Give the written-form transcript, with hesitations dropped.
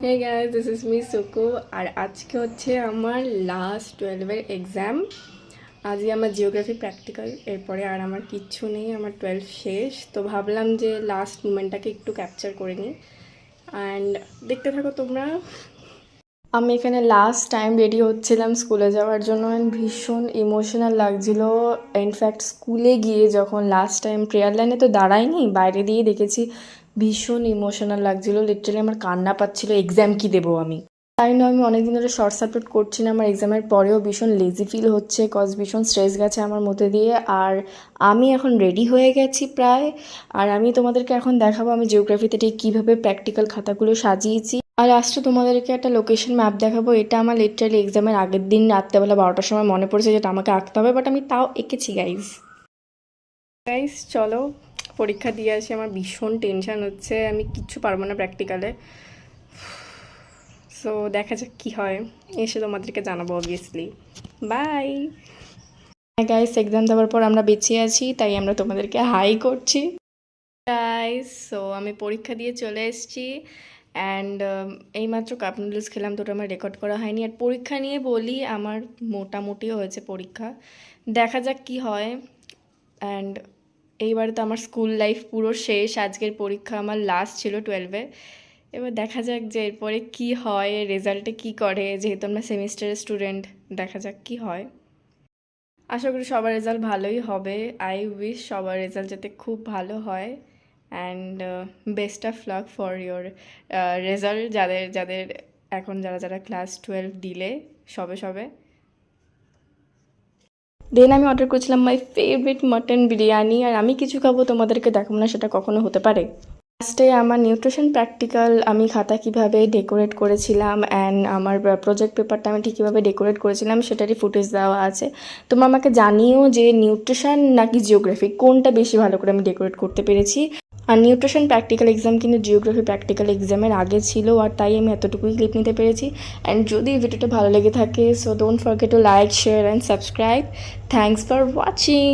Hey guys, this is me Suku. আর আজকে হচ্ছে আমার লাস্ট 12-এর এক্সাম। আজকে আমার জিওগ্রাফি প্র্যাকটিক্যাল, এরপরে আর আমার কিচ্ছু নেই, আমার 12 শেষ। তো ভাবলাম যে লাস্ট মুমেন্টটাকে একটু ক্যাপচার করে নিই, অ্যান্ড দেখতে থাকো তোমরা। আমি এখানে লাস্ট টাইম রেডি হচ্ছিলাম স্কুলে যাওয়ার জন্য, অ্যান্ড ভীষণ ইমোশনাল লাগছিলো। ইনফ্যাক্ট স্কুলে গিয়ে যখন লাস্ট টাইম প্রেয়ার লাইনে তো দাঁড়াইনি, বাইরে দিয়ে দেখেছি, ভীষণ ইমোশনাল লাগছিলো। লিটারালি আমার কান্না পাচ্ছিলো, এক্সাম কি দেবো আমি। তাই না, আমি অনেকদিন ধরে শর্টস আপলোড করছি না। আমার এক্সামের পরেও ভীষণ লেজি ফিল হচ্ছে, কজ ভীষণ স্ট্রেস গেছে আমার মধ্যে দিয়ে। আর আমি এখন রেডি হয়ে গেছি প্রায়। আর আমি তোমাদেরকে এখন দেখাবো আমি জিওগ্রাফিতে ঠিক কীভাবে প্র্যাকটিক্যাল খাতাগুলো সাজিয়েছি। আর লাস্টে তোমাদেরকে একটা লোকেশন ম্যাপ দেখাবো। এটা আমার লিটারালি এক্সামের আগের দিন রাত্রেবেলা 12টার সময় মনে পড়েছে যেটা আমাকে আঁকতে হবে, বাট আমি তাও এঁকেছি গাইজ। গাইজ চলো পরীক্ষা দিয়ে আসি। আমার ভীষণ টেনশান হচ্ছে, আমি কিচ্ছু পারবো না প্র্যাকটিক্যালে। সো দেখা যাক কী হয়, এসে তোমাদেরকে জানাবো অবভিয়াসলি। বাই। হ্যাঁ গাইস, এক্সাম দেওয়ার পর আমরা বেঁচে আছি, তাই আমরা তোমাদেরকে হাই করছি গাইস। সো আমি পরীক্ষা দিয়ে চলে এসেছি, অ্যান্ড এইমাত্র কাপ নুডলস খেলাম, তো ওটা আমার রেকর্ড করা হয়নি। আর পরীক্ষা নিয়ে বলি, আমার মোটামুটি হয়েছে পরীক্ষা, দেখা যাক কি হয়। অ্যান্ড এইবারে তো আমার স্কুল লাইফ পুরো শেষ, আজকের পরীক্ষা আমার লাস্ট ছিল 12-এ। এবার দেখা যাক যে এরপরে কি হয়, রেজাল্টে কি করে, যেহেতু আমরা সেমিস্টারের স্টুডেন্ট। দেখা যাক কি হয়। আশা করি সবার রেজাল্ট ভালোই হবে। আই উইশ সবার রেজাল্ট যাতে খুব ভালো হয়, and best of luck for your result, যাদের যাদের এখন যারা ক্লাস 12 দিলে সবে সবে। দেন আমি অর্ডার করেছিলাম মাই ফেভারিট মাটন বিরিয়ানি, আর আমি কিছু খাবো তোমাদেরকে দেখাবো না, সেটা কখনো হতে পারে। লাস্টে আমার নিউট্রিশন প্র্যাকটিক্যাল আমি খাতা কিভাবে ডেকোরেট করেছিলাম, অ্যান্ড আমার প্রজেক্ট পেপারটা আমি ঠিক কীভাবে ডেকোরেট করেছিলাম সেটারই ফুটেজ দেওয়া আছে। তোমরা আমাকে জানিও যে নিউট্রিশন নাকি জিওগ্রাফি কোনটা বেশি ভালো করে আমি ডেকোরেট করতে পেরেছি। আর নিউট্রিশন প্র্যাকটিক্যাল এক্সাম কিন্তু জিওগ্রাফি প্র্যাকটিক্যাল এক্সামের আগে ছিল, আর তাই আমি এতটুকুই ক্লিপ নিতে পেরেছি। অ্যান্ড যদি ভিডিওটা ভালো লেগে থাকে, so don't forget to like, share and subscribe. Thanks for watching.